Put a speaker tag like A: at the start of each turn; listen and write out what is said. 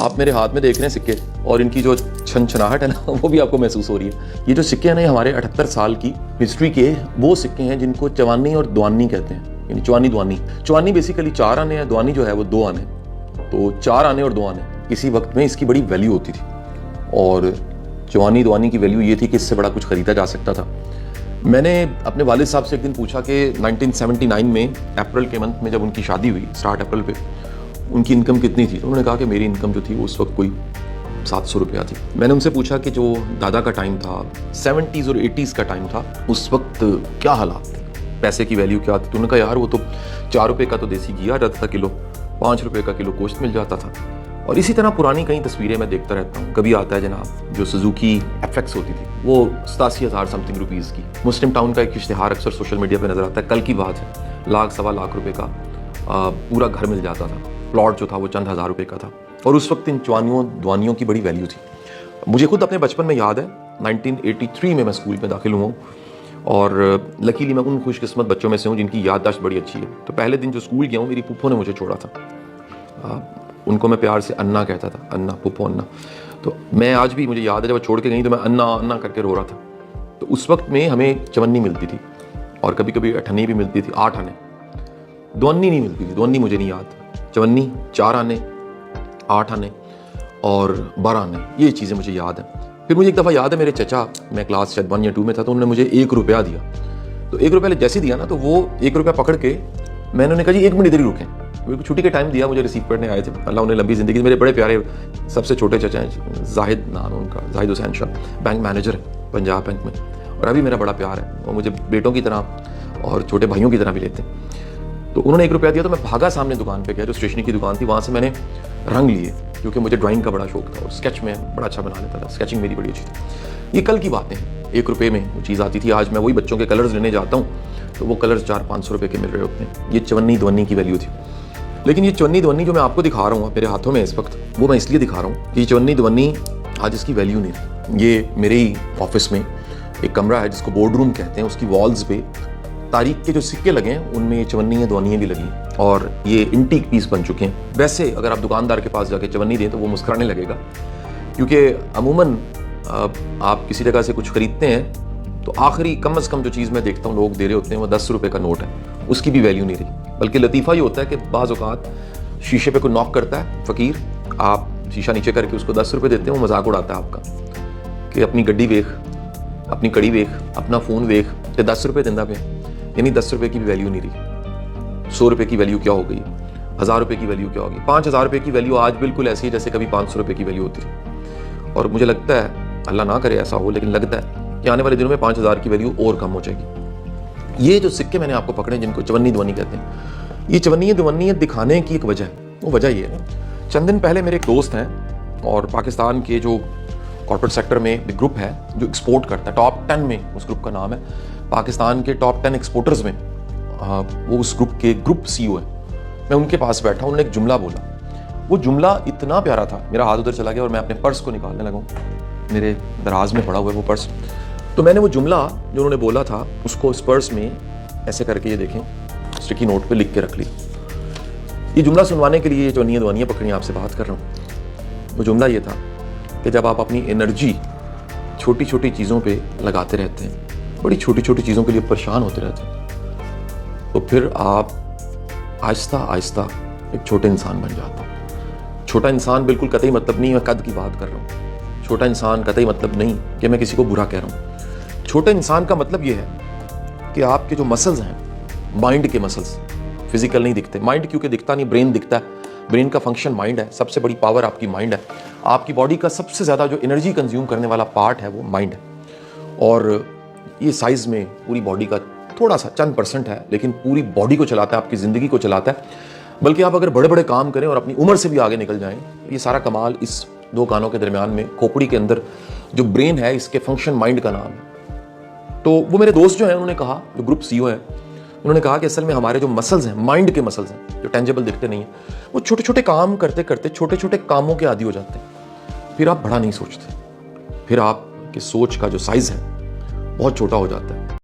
A: आप मेरे हाथ में देख रहे हैं सिक्के, और इनकी जो छनछनाहट है ना वो भी आपको महसूस हो रही है। ये जो सिक्के हैं ना, हमारे 78 साल की हिस्ट्री के वो सिक्के हैं जिनको चवानी और दुआनी कहते हैं, यानी चवानी दुआनी। चवानी बेसिकली 4 आने हैं, दुआनी जो है वो 2 आने। तो 4 आने और 2 आने, किसी वक्त में इसकी बड़ी वैल्यू होती थी, और चवानी दुआनी की वैल्यू ये थी कि इससे बड़ा कुछ खरीदा जा सकता था। मैंने अपने वालिद साहब से एक दिन पूछा कि 1979 में अप्रैल के मंथ में जब उनकी शादी हुई, स्टार्ट अप्रैल पे, उनकी इनकम कितनी थी। तो उन्होंने कहा कि मेरी इनकम जो थी वो उस वक्त कोई 700 रुपया थी। मैंने उनसे पूछा कि जो दादा का टाइम था, 70s और 80s का टाइम था, उस वक्त क्या हालात थे, पैसे की वैल्यू क्या थी। तो उन्होंने कहा यार वो तो 4 रुपये का तो देसी घी आ जाता था किलो, 5 रुपये का किलो गोश्त मिल जाता था। और इसी तरह पुरानी कई तस्वीरें मैं देखता रहता हूँ। कभी आता है जनाब जो सुजुकी एफएक्स होती थी, वो 87,000 समथिंग रुपीज़ की। मुस्लिम टाउन का एक इश्तिहार अक्सर सोशल मीडिया पे नजर आता है, कल की बात है, 1 सवा लाख रुपए का पूरा घर मिल जाता था। प्लॉट जो था वो चंद हज़ार रुपये का था, और उस वक्त इन चवानियों दुआनियों की बड़ी वैल्यू थी। मुझे खुद अपने बचपन में याद है, 1983 में मैं स्कूल में दाखिल हुआ हूँ, और लकीली मैं उन खुशकिस्मत बच्चों में से हूँ जिनकी याददाश्त बड़ी अच्छी है। तो पहले दिन जो स्कूल गया हूँ, मेरी पुप्पो ने मुझे छोड़ा था। उनको मैं प्यार से अन्ना कहता था, अन्ना, पुप्पो अन्ना। तो मैं आज भी, मुझे याद है जब वो छोड़ के गई तो मैं अन्ना अन्ना करके रो रहा था। तो उस वक्त में हमें चवन्नी मिलती थी, और कभी कभी अठन्नी भी मिलती थी, 8 आने। दुअन्नी नहीं मिलती थी, दुअन्नी मुझे नहीं याद। चवन्नी 4 आने, 8 आने और 12 आने, ये चीज़ें मुझे याद है। फिर मुझे एक दफ़ा याद है, मेरे चचा, मैं क्लास शायद 1 या 2 में था, तो उन्होंने मुझे 1 रुपया दिया। तो 1 रुपया जैसे दिया ना, तो वो 1 रुपया पकड़ के मैंने उन्हें कहा जी 1 मिनट इधर ही रुकें। बिल्कुल छुट्टी के टाइम दिया, मुझे रिसीव करने आए थे। अल्लाह उन्हें लंबी ज़िंदगी। मेरे बड़े प्यारे सबसे छोटे चचा हैं, जाहिद नाम उनका, जाहिद हुसैन शाह, बैंक मैनेजर है पंजाब बैंक में, और अभी मेरा बड़ा प्यार है। वो मुझे बेटों की तरह और छोटे भाइयों की तरह भी लेते हैं। तो उन्होंने 1 रुपया दिया, तो मैं भागा सामने दुकान पे गया, जो स्टेशनरी की दुकान थी, वहाँ से मैंने रंग लिए, क्योंकि मुझे ड्राइंग का बड़ा शौक था और स्केच में बड़ा अच्छा बना लेता था। स्केचिंग मेरी बड़ी अच्छी थी। ये कल की बातें हैं, 1 रुपये में वो चीज़ आती थी। आज मैं वही बच्चों के कलर्स लेने जाता हूँ तो वो कलर्स 400-500 रुपये के मिल रहे होते हैं। ये चवन्नी दुवन्नी की वैल्यू थी। लेकिन ये चवन्नी दुवन्नी जो मैं आपको दिखा रहा हूँ मेरे हाथों में इस वक्त, वो मैं इसलिए दिखा रहा हूँ कि ये चवन्नी दुवन्नी आज इसकी वैल्यू नहीं रही। ये मेरे ही ऑफिस में एक कमरा है जिसको बोर्ड रूम कहते हैं, उसकी वॉल्स पे तारीख के जो सिक्के लगे हैं उनमें ये चवन्नी दुवन्नियाँ भी लगी, और ये इंटीक पीस बन चुके हैं। वैसे अगर आप दुकानदार के पास जाके चवन्नी दें तो वो मुस्कुराने लगेगा, क्योंकि अमूमन आप किसी जगह से कुछ खरीदते हैं तो आखिरी कम अज़ कम जो चीज़ मैं देखता हूँ लोग दे रहे होते हैं वो 10 रुपये का नोट है, उसकी भी वैल्यू नहीं रही। बल्कि लतीफ़ा ये होता है कि बाज़ औक़ात शीशे पे कोई नॉक करता है फ़कीर, आप शीशा नीचे करके उसको 10 रुपये देते हैं, वो मजाक उड़ाता है आपका कि अपनी गड्डी वेख, अपनी कड़ी वेख, अपना फ़ोन वेख, तो 10 रुपये दिंदा पे, यानी 10 रुपये की भी वैल्यू नहीं रही। 100 रुपये की वैल्यू क्या हो गई, 1000 रुपये की वैल्यू क्या होगी, 5000 रुपये की वैल्यू आज बिल्कुल ऐसी है जैसे कभी 500 रुपये की वैल्यू होती थी। और मुझे लगता है, अल्लाह ना करे ऐसा हो, लेकिन लगता है कि आने वाले दिनों में 5000 की वैल्यू और कम हो जाएगी। ये जो सिक्के मैंने आपको पकड़े जिनको चवन्नी दुवन्नी कहते हैं, ये चवन्नी दुवन्नी दिखाने की एक वजह है। वो वजह ये है, चंद दिन पहले मेरे एक दोस्त हैं, और पाकिस्तान के जो कॉर्पोरेट सेक्टर में एक ग्रुप है जो एक्सपोर्ट करता है, टॉप 10 में उस ग्रुप का नाम है, पाकिस्तान के टॉप 10 एक्सपोर्टर्स में वो उस ग्रुप के ग्रुप CEO है। मैं उनके पास बैठा, उन्होंने एक जुमला बोला। वो जुमला इतना प्यारा था, मेरा हाथ उधर चला गया और मैं अपने पर्स को निकालने लगा, मेरे दराज में पड़ा हुआ है वो पर्स। तो मैंने वो जुमला जो उन्होंने बोला था उसको इस पर्स में ऐसे करके, ये देखें, स्टिकी नोट पे लिख के रख लिया। ये जुमला सुनवाने के लिए जो दुआनियाँ पकड़ी आपसे बात कर रहा हूँ। वो जुमला ये था कि जब आप अपनी एनर्जी छोटी छोटी चीज़ों पे लगाते रहते हैं, बड़ी छोटी छोटी चीज़ों के लिए परेशान होते रहते हैं, तो फिर आप आहिस्ता आहिस्ता एक छोटे इंसान बन जाते हैं। छोटा इंसान बिल्कुल कतई मतलब नहीं, मैं कद की बात कर रहा हूँ। छोटा इंसान कतई मतलब नहीं कि मैं किसी को बुरा कह रहा हूँ। छोटे इंसान का मतलब ये है कि आपके जो मसल्स हैं, माइंड के मसल्स, फिजिकल नहीं दिखते। माइंड क्योंकि दिखता नहीं, ब्रेन दिखता है। ब्रेन का फंक्शन माइंड है, सबसे बड़ी पावर आपकी माइंड है। आपकी बॉडी का सबसे ज़्यादा जो एनर्जी कंज्यूम करने वाला पार्ट है वो माइंड है, और ये साइज़ में पूरी बॉडी का थोड़ा सा चंद % है, लेकिन पूरी बॉडी को चलाता है, आपकी ज़िंदगी को चलाता है। बल्कि आप अगर बड़े बड़े काम करें और अपनी उम्र से भी आगे निकल जाएं, ये सारा कमाल इस 2 कानों के दरमियान में, खोपड़ी के अंदर जो ब्रेन है, इसके फंक्शन माइंड का नाम है। तो वो मेरे दोस्त जो हैं उन्होंने कहा, जो ग्रुप CEO है, उन्होंने कहा कि असल में हमारे जो मसल्स हैं, माइंड के मसल्स हैं, जो टेंजिबल दिखते नहीं हैं, वो छोटे छोटे काम करते करते छोटे छोटे कामों के आदी हो जाते हैं। फिर आप बड़ा नहीं सोचते, फिर आपकी सोच का जो साइज़ है बहुत छोटा हो जाता है।